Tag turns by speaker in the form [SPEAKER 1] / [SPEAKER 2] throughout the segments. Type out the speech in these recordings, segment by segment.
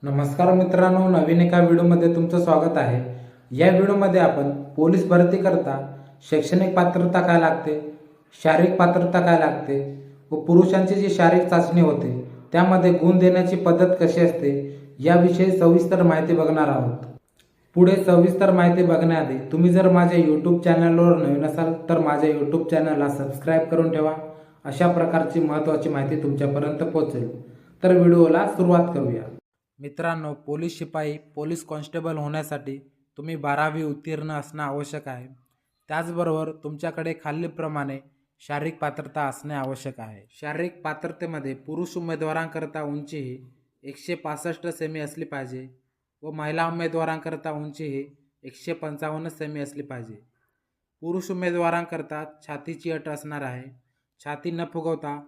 [SPEAKER 1] नमस्कार मित्रांनो, नवीन एका व्हिडिओमध्ये तुमचं स्वागत आहे। या व्हिडिओमध्ये आपण पोलीस भरती करता शैक्षणिक पात्रता काय लागते, शारीरिक पात्रता काय लागते व पुरुषांची जी शारीरिक चाचणी होते त्यामध्ये गुण देण्याची पद्धत कशी असते याविषयी सविस्तर माहिती बघणार आहोत। पुढे सविस्तर माहिती बघण्याआधी तुम्ही जर माझ्या यूट्यूब चॅनलवर नवीन असाल तर माझ्या यूट्यूब चॅनलला सबस्क्राईब करून ठेवा। अशा प्रकारची महत्त्वाची माहिती तुमच्यापर्यंत पोहोचेल। तर व्हिडिओला सुरुवात करूया। मित्रांनो, पोलीस शिपाई, पोलीस कॉन्स्टेबल होण्यासाठी तुम्ही 12वी उत्तीर्ण असणं आवश्यक आहे। त्याचबरोबर तुमच्याकडे खालीलप्रमाणे शारीरिक पात्रता असणे आवश्यक आहे। शारीरिक पात्रतेमध्ये पुरुष उमेदवारांकरता उंची ही 165 सेमी असली पाहिजे व महिला उमेदवारांकरता उंची ही 155 सेमी असली पाहिजे। पुरुष उमेदवारांकरता छातीची अट असणार आहे। छाती न फुगवता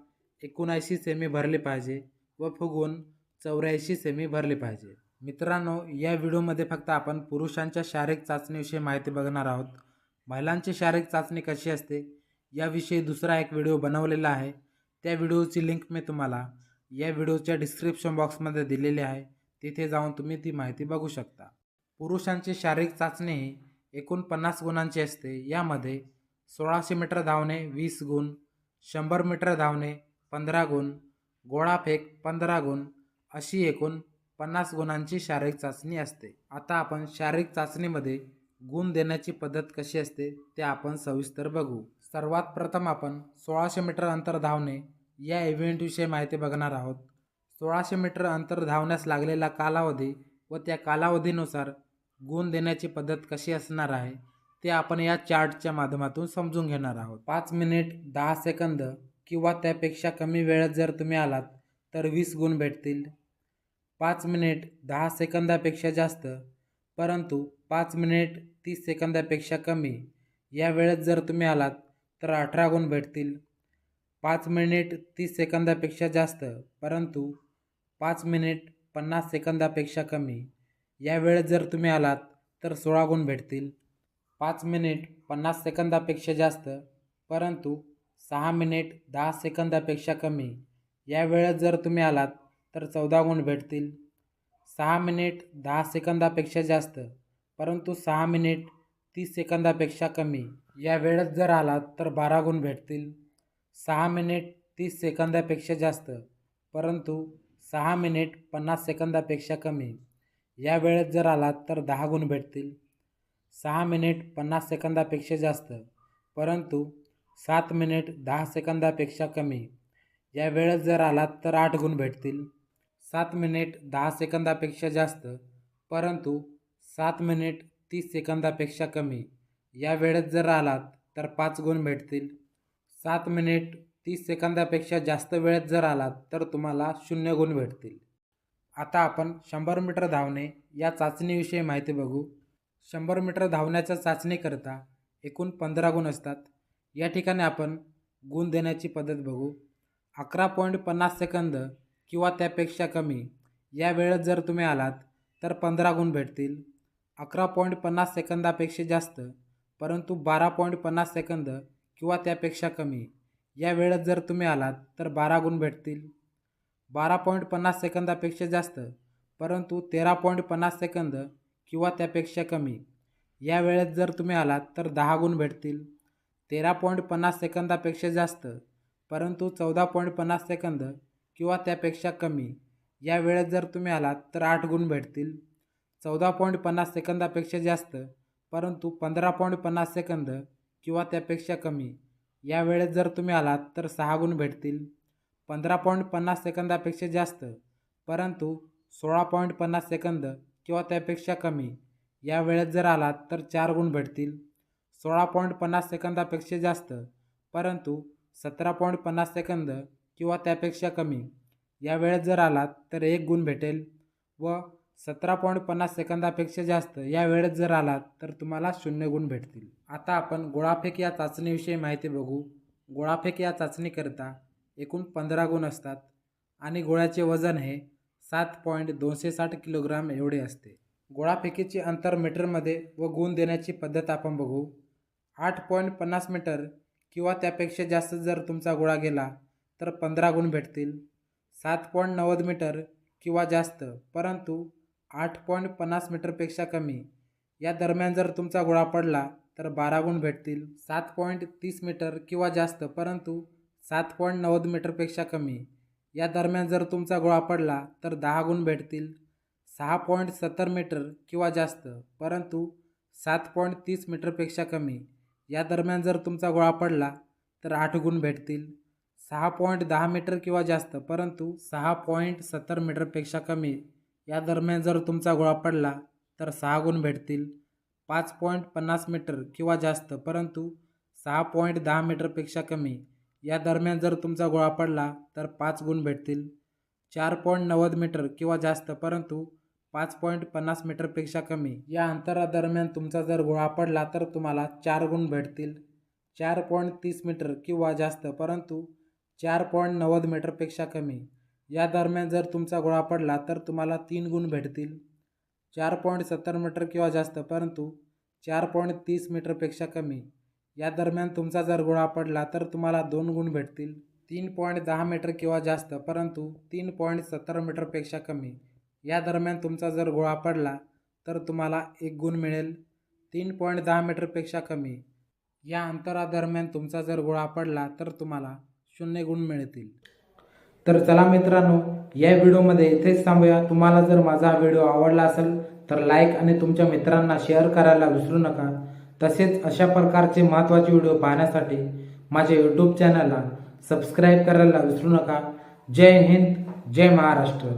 [SPEAKER 1] 79 सेमी भरली पाहिजे व फुगवून 84 सेमी भरले पाहिजे। मित्रांनो, या व्हिडिओमध्ये फक्त आपण पुरुषांच्या शारीरिक चाचणीविषयी माहिती बघणार आहोत। महिलांची शारीरिक चाचणी कशी असते याविषयी दुसरा एक व्हिडिओ बनवलेला आहे। त्या व्हिडिओची लिंक मी तुम्हाला या व्हिडिओच्या डिस्क्रिप्शन बॉक्समध्ये दिलेली आहे, तिथे जाऊन तुम्ही ती माहिती बघू शकता। पुरुषांची शारीरिक चाचणी ही एकूण 50 गुणांची असते। यामध्ये 1600 मीटर धावणे 20 गुण, 100 मीटर धावणे 15 गुण, गोळाफेक 15 गुण अशी एकूण 50 गुणांची शारीरिक चाचणी असते। आता आपण शारीरिक चाचणीमध्ये गुण देण्याची पद्धत कशी असते ते आपण सविस्तर बघू। सर्वात प्रथम आपण 1600 मीटर अंतर धावणे या इव्हेंटविषयी माहिती बघणार आहोत। 1600 मीटर अंतर धावण्यास लागलेला कालावधी व त्या कालावधीनुसार गुण देण्याची पद्धत कशी असणार आहे ते आपण या चार्टच्या माध्यमातून समजून घेणार आहोत। 5 मिनिट 10 सेकंद किंवा त्यापेक्षा कमी वेळेत जर तुम्ही आलात तर 20 गुण भेटतील। 5 मिनिट 10 सेकंदापेक्षा जास्त परंतु 5 मिनिट 30 सेकंदापेक्षा कमी या वेळेत जर तुम्ही आलात तर 18 गुण भेटतील। 5 मिनिट 30 सेकंदापेक्षा जास्त परंतु 5 मिनिट 50 सेकंदापेक्षा कमी या वेळेत जर तुम्ही आलात तर 16 गुण भेटतील। 5 मिनिट 50 सेकंदापेक्षा जास्त परंतु 6 मिनिट 10 सेकंदापेक्षा कमी या वेळेत जर तुम्ही आलात तर 14 गुण भेटतील। 6 मिनिट 10 सेकंदापेक्षा जास्त परंतु 6 मिनिट 30 सेकंदापेक्षा कमी या वेळेत जर आलात तर 12 गुण भेटतील। 6 मिनिट 30 सेकंदापेक्षा जास्त परंतु 6 मिनिट 50 सेकंदापेक्षा कमी या वेळेत जर आलात तर 10 गुण भेटतील। 6 मिनिट 50 सेकंदापेक्षा जास्त परंतु 7 मिनिट 10 सेकंदापेक्षा कमी या वेळेत जर आलात तर 8 गुण भेटतील। 7 मिनिट 10 सेकंदापेक्षा जास्त परंतु 7 मिनिट 30 सेकंदापेक्षा कमी या वेळेत जर आलात तर 5 गुण भेटतील। 7 मिनिट 30 सेकंदापेक्षा जास्त वेळेत जर आलात तर तुम्हाला 0 गुण भेटतील। आता आपण 100 मीटर धावणे या चाचणीविषयी माहिती बघू। 100 मीटर धावण्याच्या चाचणीकरता एकूण 15 गुण असतात। या ठिकाणी आपण गुण देण्याची पद्धत बघू। 11.50 सेकंद किंवा त्यापेक्षा कमी या वेळेत जर तुम्ही आलात तर 15 गुण भेटतील। 11.50 सेकंदापेक्षा जास्त परंतु 12.50 सेकंद किंवा त्यापेक्षा कमी या वेळेत जर तुम्ही आलात तर 12 गुण भेटतील। 12.50 सेकंदापेक्षा जास्त परंतु 13.50 सेकंद किंवा त्यापेक्षा कमी या वेळेत जर तुम्ही आलात तर 10 गुण भेटतील। 13.50 सेकंदापेक्षा जास्त परंतु 14.50 सेकंद किंवा त्यापेक्षा कमी या वेळेत जर तुम्ही आलात तर 8 गुण भेटतील। 14.50 सेकंदापेक्षा जास्त परंतु 15.50 सेकंद किंवा त्यापेक्षा कमी या वेळेत जर तुम्ही आलात तर 6 गुण भेटतील। 15.50 सेकंदापेक्षा जास्त परंतु 16.50 सेकंद किंवा त्यापेक्षा कमी या वेळेत जर आलात तर 4 गुण भेटतील। 16.50 सेकंदापेक्षा जास्त परंतु 17.50 सेकंद किंवा त्यापेक्षा कमी या वेळेत जर आलात तर 1 गुण भेटेल व 17.50 सेकंदापेक्षा जास्त या वेळेत जर आलात तर तुम्हाला 0 गुण भेटतील। आता आपण गोळाफेक या चाचणीविषयी माहिती बघू। गोळाफेक या चाचणीकरता एकूण 15 गुण असतात आणि गोळ्याचे वजन हे 7.260 किलोग्राम एवढे असते। गोळाफेकीचे अंतर मीटरमध्ये व गुण देण्याची पद्धत आपण बघू। 8.50 मीटर किंवा त्यापेक्षा जास्त जर तुमचा गोळा गेला तर 15 गुण भेटतील। 7.90 मीटर किंवा जास्त परंतु 8.50 मीटरपेक्षा कमी या दरम्यान जर तुमचा गोळा पडला तर 12 गुण भेटतील. 7.30 मीटर किंवा जास्त परंतु 7.90 मीटरपेक्षा कमी या दरम्यान जर तुमचा गोळा पडला तर 10 गुण भेटतील. 6.70 मीटर किंवा जास्त परंतु 7.30 मीटरपेक्षा कमी या दरम्यान जर तुमचा गोळा पडला तर 8 गुण भेटतील. 6.10 मीटर किंवा जास्त परंतु 6.70 मीटरपेक्षा कमी या दरम्यान जर तुमचा गोळा पडला तर 6 गुण भेटतील. 5.50 मीटर किंवा जास्त परंतु 6.10 मीटरपेक्षा कमी या दरम्यान जर तुमचा गोळा पडला तर 5 गुण भेटतील. 4.90 मीटर किंवा जास्त परंतु 5.50 मीटरपेक्षा कमी या अंतरादरम्यान तुमचा जर गोळा पडला तर तुम्हाला 4 गुण भेटतील. 4.30 मीटर किंवा जास्त परंतु 4.90 मीटरपेक्षा कमी या दरम्यान जर तुमचा गोळा पडला तर तुम्हाला 3 गुण भेटतील. 4.70 मीटर किंवा जास्त परंतु 4.30 मीटरपेक्षा कमी या दरम्यान तुमचा जर गोळा पडला तर तुम्हाला 2 गुण भेटतील. 3.10 मीटर किंवा जास्त परंतु 3.70 मीटरपेक्षा कमी या दरम्यान तुमचा जर गोळा पडला तर तुम्हाला 1 गुण मिळेल. 3.10 मीटरपेक्षा कमी या अंतरादरम्यान तुमचा जर गोळा पडला तर तुम्हाला 0 गुण मिळतील. तर चला मित्रांनो, या व्हिडिओमध्ये इथेच थांबूया. तुम्हाला जर माझा व्हिडिओ आवडला असेल तर लाईक आणि तुमच्या मित्रांना शेअर करायला विसरू नका. तसेच अशा प्रकारचे महत्त्वाचे व्हिडिओ पाहण्यासाठी माझ्या यूट्यूब चॅनलला सबस्क्राईब करायला विसरू नका. जय हिंद, जय महाराष्ट्र.